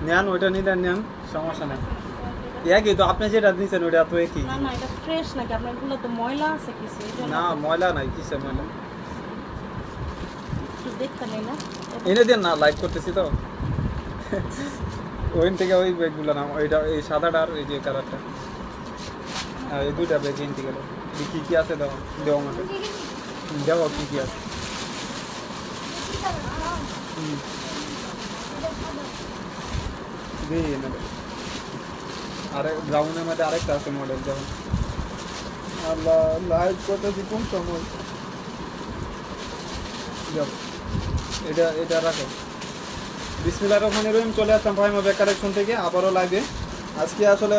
নেন ওইটা নিলে নেন, সমস্যা নেই। একই তো, আপনি যেটা নিচ্ছেন ওইটা তো একই। না না, এটা ফ্রেশ নাকি? আপনারগুলো তো ময়লা আছে কিছু, এই জন্য। না ময়লা নাই, কিসে ময়লা? একটু দেখতে নেই না? এনে দেন না, লাইভ করতেছি তো। ওইন থেকে ওই ব্যাগগুলো না, ওইটা এই সাদাটা আর এই যে কালারটা, এই দুইটা ব্যাগ কিনতে গেল। কী কী আছে দেওয়া দেওয়া আমাকে, দেওয়া কী কী আছে। দিয়ে নেবে। আরে ব্রাউনের মধ্যে আরেকটা আছে মডেল, যেমন আল্লাহ লাইভ করতেছি কোন সময়। যাও এটা এটা রাখো। বিসমিল্লাহির রহমানির রহিম। চলে আসলাম ফাহিমা ব্যাগ কালেকশন থেকে আবারও লাইভে। আজকে আসলে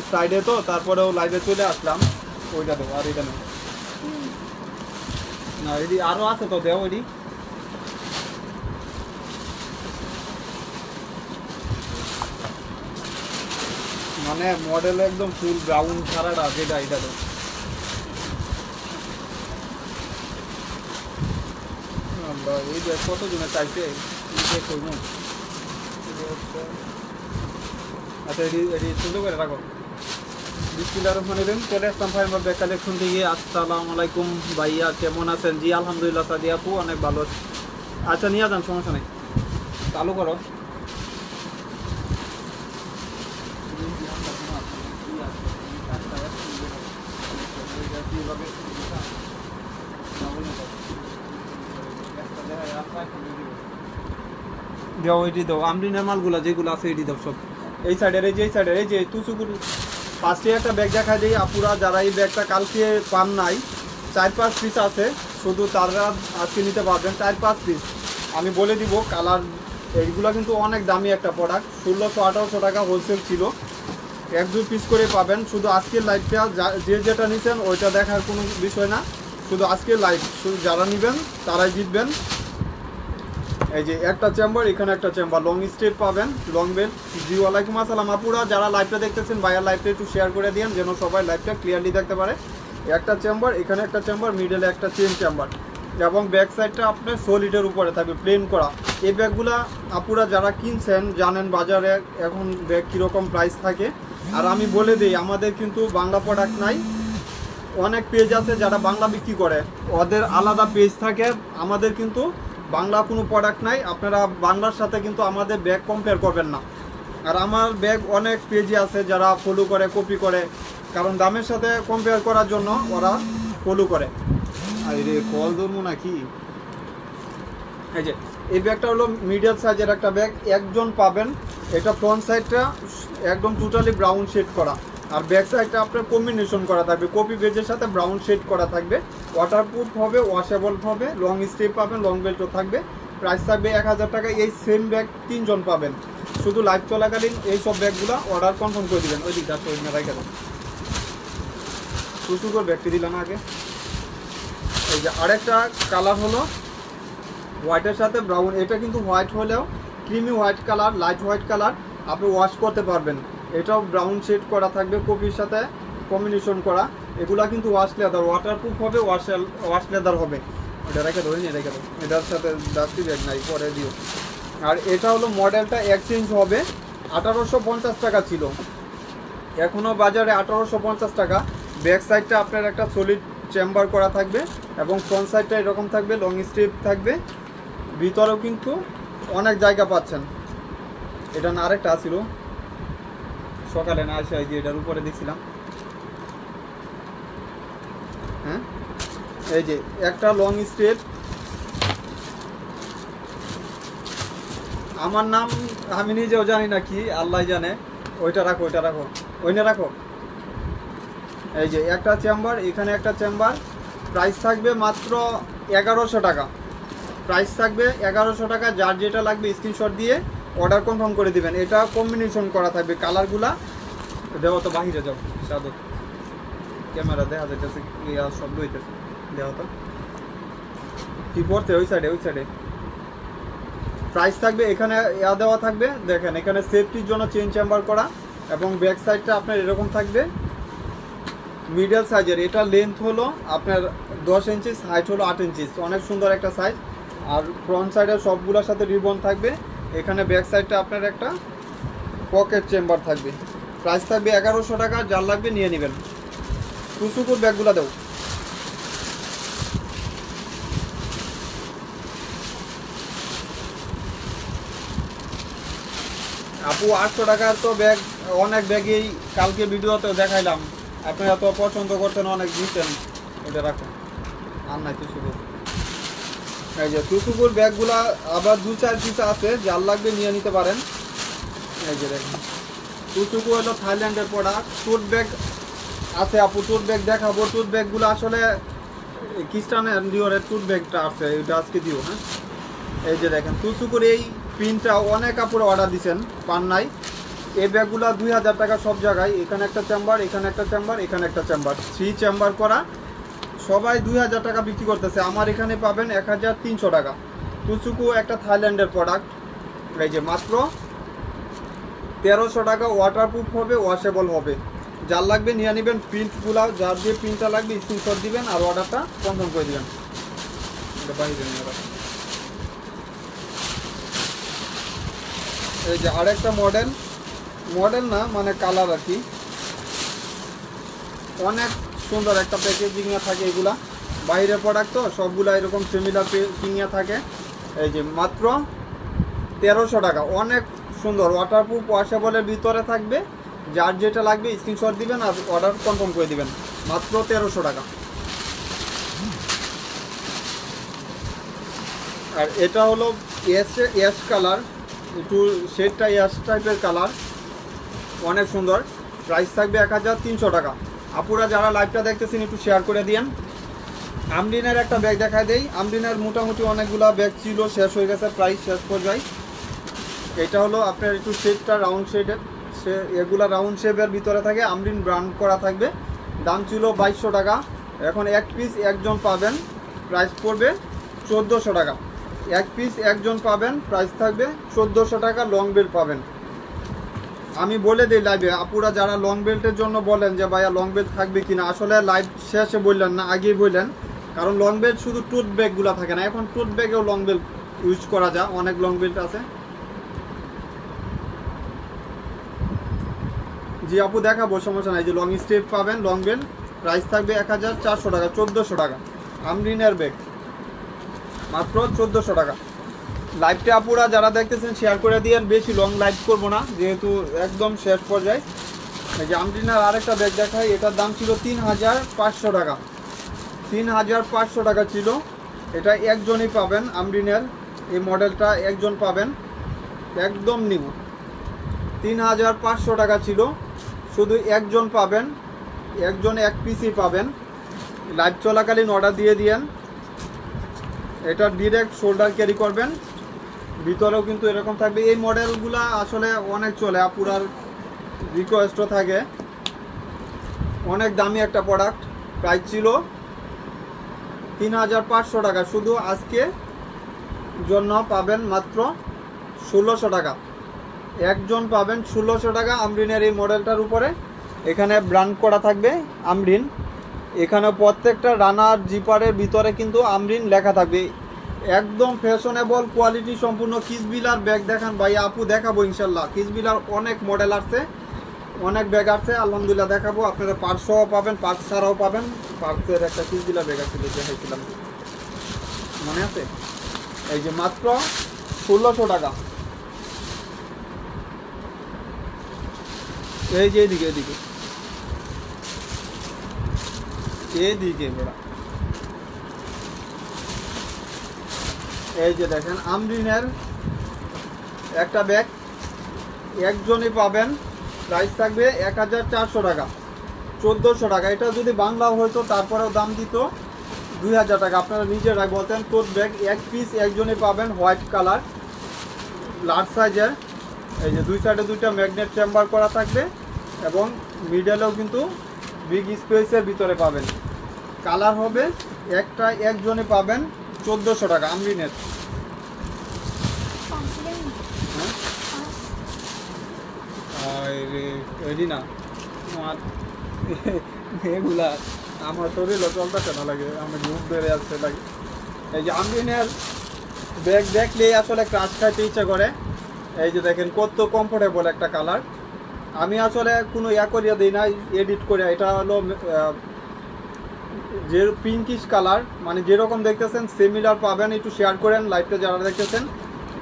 ফ্রাইডে তো, তারপরেও লাইভে চলে আসলাম। ওইটা দেবো আর এটা নেই না, এটি আরও আছে তো, দেও এটি। মানে মডেল একদম ফুল ব্রাউন ছাড়াটা যেটা, এটা তো এই যে কত জনে চাইছে। আচ্ছা এটি এটি সুন্দর করে রাখো। বিসমিল্লাহির রহমানির রহিম। চলে আসলাম ফাহিমা ব্যাগ কালেকশন থেকে। আসসালামু আলাইকুম ভাইয়া, কেমন আছেন? জি আলহামদুলিল্লাহ সাদি আপু, অনেক ভালো আছি। আচ্ছা নিয়ে যান, সমস্যা নেই, চালু করো। দাও ওইটি দাও, আমরিনের মালগুলা যেগুলো আছে এটি দাও সব। এই সাইডের এই যে এই সাইডের এই যে তুসুকুর ফার্স্টে একটা ব্যাগ দেখা যায় আপুরা, যারা এই ব্যাগটা কালকে পান নাই, 4-5 পিস আছে, শুধু তারা আজকে নিতে পারবেন 4-5 পিস। আমি বলে দিব কালার। এইগুলো কিন্তু অনেক দামি একটা প্রোডাক্ট, 1600-1800 টাকা হোলসেল ছিল। 1-2 পিস করে পাবেন। শুধু আজকের লাইভটা যে যেটা নিচ্ছেন ওইটা দেখার কোনো বিষয় না, শুধু আজকের লাইভ, শুধু যারা নেবেন তারাই জিতবেন। এই যে একটা চেম্বার, এখানে একটা চেম্বার, লং স্ট্রেট পাবেন, লং বেল। জি ওয়ালাইকুম আসসালাম আপুরা, যারা লাইভটা দেখতেছেন ভাইয়ার লাইভটা একটু শেয়ার করে দিন, যেন সবাই লাইভটা ক্লিয়ারলি দেখতে পারে। একটা চেম্বার, এখানে একটা চেম্বার, মিডলে একটা চেন চেম্বার, এবং ব্যাক সাইডটা আপনার সলিডের উপরে থাকবে, প্লেন করা। এই ব্যাগগুলা আপুরা যারা কিনছেন জানেন বাজারে এখন ব্যাগ কীরকম প্রাইস থাকে। আর আমি বলে দিই, আমাদের কিন্তু বাংলা প্রোডাক্ট নাই। অনেক পেজ আছে যারা বাংলা বিক্রি করে, ওদের আলাদা পেজ থাকে। আমাদের কিন্তু বাংলা কোনো প্রোডাক্ট নাই, আপনারা বাংলার সাথে কিন্তু আমাদের ব্যাগ কম্পেয়ার করবেন না। আর আমার ব্যাগ অনেক পেজে আছে যারা ফলো করে, কপি করে, কারণ দামের সাথে কম্পেয়ার করার জন্য ওরা ফলো করে। আর রে কল ধরবো নাকি? এই যে এই ব্যাগটা হলো মিডিয়াম সাইজের একটা ব্যাগ, একজন পাবেন। এটা ফ্রন্ট সাইডটা একদম টোটালি ব্রাউন শেড করা, আর ব্যাক সাইডটা আপনার কম্বিনেশন করা থাকবে, কপি বেজের সাথে ব্রাউন শেড করা থাকবে। ওয়াটারপ্রুফ হবে, ওয়াশেবল হবে, লং স্টেপ পাবেন, লং বেল্টও থাকবে। প্রাইস থাকবে 1000 টাকা। এই সেম ব্যাগ 3 জন পাবেন। শুধু লাইভ চলাকালীন এই সব ব্যাগগুলো অর্ডার কনফার্ম করে দেবেন। ওই দিকটা ওই মেরাই গেল সুসুকর ব্যাগটি দিলাম আগে। এই যে আরেকটা কালার হলো হোয়াইটের সাথে ব্রাউন, এটা কিন্তু হোয়াইট হলেও creamy white colour, light white colour, আপনি ওয়াশ করতে পারবেন। এটাও ব্রাউন শেড করা থাকবে, কপির সাথে কম্বিনেশন করা। এগুলা কিন্তু ওয়াশ লেদার, ওয়াটারপ্রুফ হবে, ওয়াশ লেদার হবে। এটা রেখে ধরে নিয়ে রেখে দেবো, এটার সাথে ডাস্টি ব্যাগ নাই, পরে দিও। আর এটা হলো মডেলটা এক্সচেঞ্জ হবে, 1850 টাকা ছিল, এখনও বাজারে 1850 টাকা। ব্যাক সাইডটা আপনার একটা সলিড চেম্বার করা থাকবে, এবং ফ্রন্ট সাইডটা এরকম থাকবে, লং স্ট্রিপ থাকবে। ভিতরেও কিন্তু অনেক জায়গা পাচ্ছেন। এটা না আরেকটা ছিল সকালে না আসে, যে এটার উপরে দেখছিলাম। হ্যাঁ এই যে একটা লং স্ট্রেট, আমার নাম আমি নিজেও জানি না কি, আল্লাহ জানে। ওইটা রাখো, ওইটা রাখো, ওইটা রাখো। এই যে একটা চেম্বার, এখানে একটা চেম্বার। প্রাইস থাকবে মাত্র 1100 টাকা। প্রাইস থাকবে 1100 টাকা। যার যেটা লাগবে স্ক্রিনশট দিয়ে অর্ডার কনফার্ম করে দিবেন। এটা কম্বিনেশন করা থাকবে, কালারগুলা দেওয়া তো বাহিরে যাও সাদত, ক্যামেরা দেখা যাইতেছে, শব্দ হইতেছে, দেওয়া তো কি করতে, ওই সাইডে, ওই সাইডে। প্রাইস থাকবে এখানে দেওয়া থাকবে, দেখেন এখানে সেফটির জন্য চেন চেম্বার করা, এবং ব্যাক সাইডটা আপনার এরকম থাকবে মিডিয়াল সাইজের। এটা লেন্থ হলো আপনার 10 ইঞ্চি, হাইট হলো 8 ইঞ্চি, অনেক সুন্দর একটা সাইজ। আর ফ্রন্ট সাইডের সবগুলোর সাথে রিবন থাকবে। এখানে ব্যাক সাইডটা আপনার একটা পকেট চেম্বার থাকবে, প্রাইস থাকবে 1100 টাকা। যার লাগবে নিয়ে নেবেন। টুসুকুর ব্যাগগুলো দাও। আপু 800 টাকার তো ব্যাগ, অনেক ব্যাগেই কালকে ভিডিওতেও দেখাইলাম, আপনারা তো পছন্দ করতেন, অনেক দিতেন। এটা রাখুন, আর নাই টুসুকুর। এই যে টুসুকুর ব্যাগগুলা আবার 2-4 পিস আছে, যার লাগবে নিয়ে নিতে পারেন। এই যে দেখুন, টুসুকু হলো থাইল্যান্ডের প্রোডাক্ট। টুট ব্যাগ আছে আপু, টুট ব্যাগ দেখাবো। টুট ব্যাগগুলো আসলে খ্রিস্টান ডিওরের টুট ব্যাগটা আছে, এটা আজকে দিও। হ্যাঁ, এই যে দেখেন টুসুকুর এই পিনটা অনেক কাপড়ে অর্ডার দিচ্ছেন, পান নাই। এই ব্যাগগুলো 2000 টাকা সব জায়গায়। এখানে একটা চেম্বার, এখানে একটা চেম্বার, এখানে একটা চেম্বার, 3 চেম্বার করা। সবাই 2000 টাকা বিক্রি করতেছে, আমার এখানে পাবেন 1300 টাকা। টুসুকু একটা থাইল্যান্ডের প্রোডাক্ট। এই যে মাত্র 1300 টাকা। ওয়াটারপ্রুফ হবে, ওয়াশেবল হবে। যার লাগবে নিয়ে নেবেন। প্রিন্টগুলো যার যে প্রিন্টটা লাগবে স্ক্রিনশট দিবেন আর অর্ডারটা কনফার্ম করে দিবেন। এটা বাইরে নিয়ে রাখুন। এই যে আরেকটা মডেল না মানে কালার আর কি, অনেক সুন্দর একটা প্যাকেজিংয়ে থাকে এগুলা। বাইরের প্রোডাক্ট তো সবগুলা এরকম সিমিলার প্যাকেজিংয়ে থাকে। এই যে মাত্র 1300 টাকা, অনেক সুন্দর। ওয়াটারপ্রুফ, ওয়াশেবলের ভিতরে থাকবে। যার যেটা লাগবে স্ক্রিনশট দিবেন আর অর্ডার কনফার্ম করে দিবেন। মাত্র 1300 টাকা। আর এটা হলো অ্যাশ কালার, একটু শেডটা অ্যাশ টাইপের কালার, অনেক সুন্দর। প্রাইস থাকবে 1300 টাকা। আপুরা যারা লাইভটা দেখতেছেন একটু শেয়ার করে দিয়েন। আমরিনের একটা ব্যাগ দেখায় দেই। আমরিনের মোটামুটি অনেকগুলো ব্যাগ ছিল, শেষ হয়ে গেছে, প্রাইস শেষ পর্যায়ে। এটা হলো আপনার একটু শেডটা রাউন্ড শেডের, এগুলা রাউন্ড শেপের ভিতরে থাকে, আমরিন ব্র্যান্ড করা থাকবে। দাম ছিল 2200 টাকা। এখন এক পিস একজন পাবেন, প্রাইস পড়বে 1400 টাকা। এক পিস একজন পাবেন, প্রাইস থাকবে 1400 টাকা। লং বেল্ট পাবেন। আমি বলে দিই লাইভে, আপুরা যারা লং বেল্টের জন্য বলেন যে ভাইয়া লং বেল্ট থাকবে কিনা, আসলে লাইভ শেষে বললেন না, আগেই বললেন। কারণ লং বেল্ট শুধু টুট ব্যাগগুলো থাকে না, এখন টুট ব্যাগেও লং বেল্ট ইউজ করা যায়, অনেক লং বেল্ট আছে। জি আপু দেখাবো, সমস্যা নাই। যে লং স্টেপ পাবেন, লং বেল্ট, প্রাইস থাকবে 1400 টাকা, 1400 টাকা। আমরিনের ব্যাগ মাত্র 1400 টাকা। লাইভটা আপুরা যারা দেখতেছেন শেয়ার করে দিয়েন, বেশি লং লাইভ করবো না যেহেতু একদম শেষ পর্যায়ে। এই যে আমরিনার আরেকটা ব্যাগ দেখাই, এটার দাম ছিল 3500 টাকা। 3500 টাকা ছিল। এটা একজনই পাবেন, আমরিনের এই মডেলটা একজন পাবেন, একদম নিউ। 3500 টাকা ছিল, শুধু একজন পাবেন, একজন এক পিসই পাবেন। লাইভ চলাকালীন অর্ডার দিয়ে দিয়েন। এটা ডিরেক্ট শোল্ডার ক্যারি করবেন, ভিতরেও কিন্তু এরকম থাকবে। এই মডেলগুলা আসলে অনেক চলে, আপুরার রিকোয়েস্টও থাকে। অনেক দামি একটা প্রোডাক্ট। প্রাইস ছিল 3500 টাকা। শুধু আজকে জন্য পাবেন মাত্র 1600 টাকা। একজন পাবেন 1600 টাকা আমরিনের এই মডেলটার উপরে। এখানে ব্র্যান্ড করা থাকবে আমরিন। এখানে প্রত্যেকটা রানার জিপারের ভিতরে কিন্তু আমরিন লেখা থাকবে। একদম ফ্যাশনেবল কোয়ালিটি সম্পূর্ণ। কিসবিলার ব্যাগ দেখান ভাই আপু, দেখাবো ইনশাল্লাহ। কিসবিলার অনেক মডেল আছে, অনেক ব্যাগ আছে, আলহামদুলিল্লাহ দেখাবো। আপনারা পার্সও পাবেন, পার্স ছাড়াও পাবেন। পার্সের একটা কিসবিলার ব্যাগ আছে, দেখাইছিলাম, মনে আছে? এই যে মাত্র 1600 টাকা। এই যে এদিকে এদিকে এদিকে বড়া, এই যে দেখেন আমরিনের একটা ব্যাগ একজনই পাবেন। প্রাইস থাকবে 1400 টাকা, 1400 টাকা। এটা যদি বাংলা হইতো তারপরেও দাম দিত 2000 টাকা। আপনারা নিজেরাই বলতেন। টোট ব্যাগ এক পিস একজনই পাবেন, হোয়াইট কালার, লার্জ সাইজের। এই যে দুই সাইডে দুইটা ম্যাগনেট চেম্বার করা থাকবে এবং মিডলেও কিন্তু বিগ স্পেসের ভিতরে পাবেন। কালার হবে একটা, একজনই পাবেন 1400 টাকা আমরিনের। এডি না আমার এগুলা আমার শরীরও চলতেছে না, লাগে আমার ঘুম বেড়ে আসতে লাগে। এই যে আমরিনের ব্যাগ দেখলেই আসলে ক্রাশ খাইতে ইচ্ছা করে। এই যে দেখেন কত কমফোর্টেবল একটা কালার। আমি আসলে কোনো করিয়া দিই না, এডিট করে। এটা হলো যে পিঙ্কিশ কালার, মানে যেরকম দেখতেছেন সিমিলার পাবেন। একটু শেয়ার করেন লাইভটা যারা দেখতেছেন।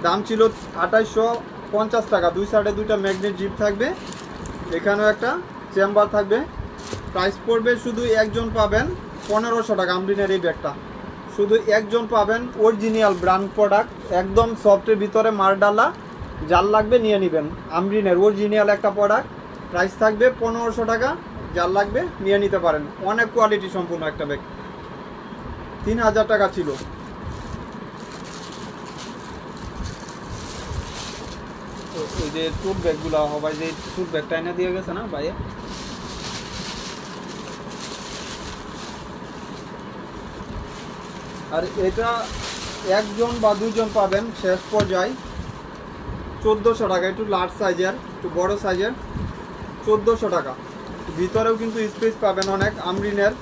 দাম ছিল 2850 টাকা। দুই সাইডে দুইটা ম্যাগনেট জিপ থাকবে, এখানেও একটা চেম্বার থাকবে। প্রাইস পড়বে শুধু একজন পাবেন 1500 টাকা। আমরিনের এই ব্যাগটা শুধু একজন পাবেন, অরিজিনাল ব্র্যান্ড প্রোডাক্ট, একদম সফটের ভিতরে মারডালা। যার লাগবে নিয়ে নেবেন, আমরিনের অরিজিনাল একটা প্রোডাক্ট। প্রাইস থাকবে 1500 টাকা, যার লাগবে নিয়ে নিতে পারেন। অনেক কোয়ালিটি সম্পূর্ণ একটা ব্যাগ, 3000 টাকা ছিল। ওই যে টুট ব্যাগগুলো সবাই যে টুট ব্যাগটা এনে দিয়ে গেছে না ভাইয়া, আর এটা একজন বা দুজন পাবেন শেষ পর্যায়ে 1400 টাকা। একটু লার্জ সাইজের, একটু বড় সাইজের, 1400 টাকা। ভিতরেও কিন্তু স্পেস পাবেন অনেক আমরিনের।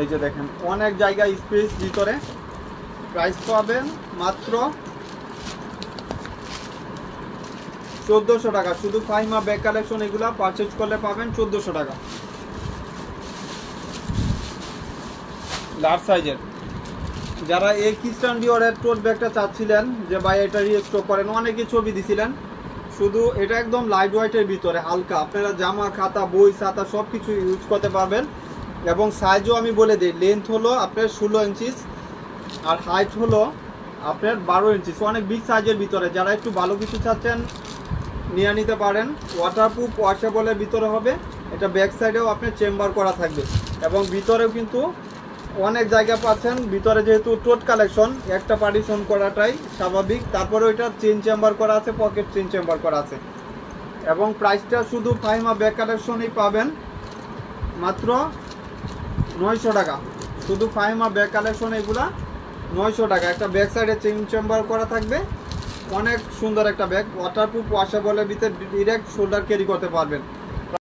এই যে দেখেন অনেক জায়গায় স্পেস ভিতরে। প্রাইস পাবেন মাত্র 1400 টাকা। শুধু ফাইমা ব্যাগ কালেকশন এগুলা পারচেজ করলে পাবেন 1400 টাকা। লার্জ সাইজের যারা এই খ্রিস্টান ডিওরের টোট ব্যাগটা চাচ্ছিলেন যে ভাই এটা রিস্টক করেন, অনেকে ছবি দিছিলেন। শুধু এটা একদম লাইট ওয়েটের ভিতরে হালকা, আপনারা জামা খাতা বই ছাতা সব কিছু ইউজ করতে পারবেন। এবং সাইজও আমি বলে দিই, লেন্থ হলো আপনার 16 ইঞ্চিস আর হাইট হলো আপনার 12 ইঞ্চিস। অনেক বিগ সাইজের ভিতরে যারা একটু ভালো কিছু চাচ্ছেন নিয়ে নিতে পারেন। ওয়াটারপ্রুফ ওয়াশেবলের ভিতরে হবে। এটা ব্যাক সাইডেও আপনার চেম্বার করা থাকবে এবং ভিতরেও কিন্তু অনেক জায়গা পাচ্ছেন। ভিতরে যেহেতু টোট কালেকশন, একটা পার্টিশন করাটাই স্বাভাবিক। তারপরে ওইটা চেন চেম্বার করা আছে, পকেট চেন চেম্বার করা আছে। এবং প্রাইসটা শুধু ফাইমা ব্যাগ কালেকশনই পাবেন মাত্র 900 টাকা। শুধু ফাইমা ব্যাগ কালেকশন এগুলা 900 টাকা। একটা ব্যাক সাইডে চেন চেম্বার করা থাকবে, অনেক সুন্দর একটা ব্যাগ। ওয়াটারপ্রুফ ওয়াশেবলের ভিতরে ডিরেক্ট শোল্ডার ক্যারি করতে পারবেন।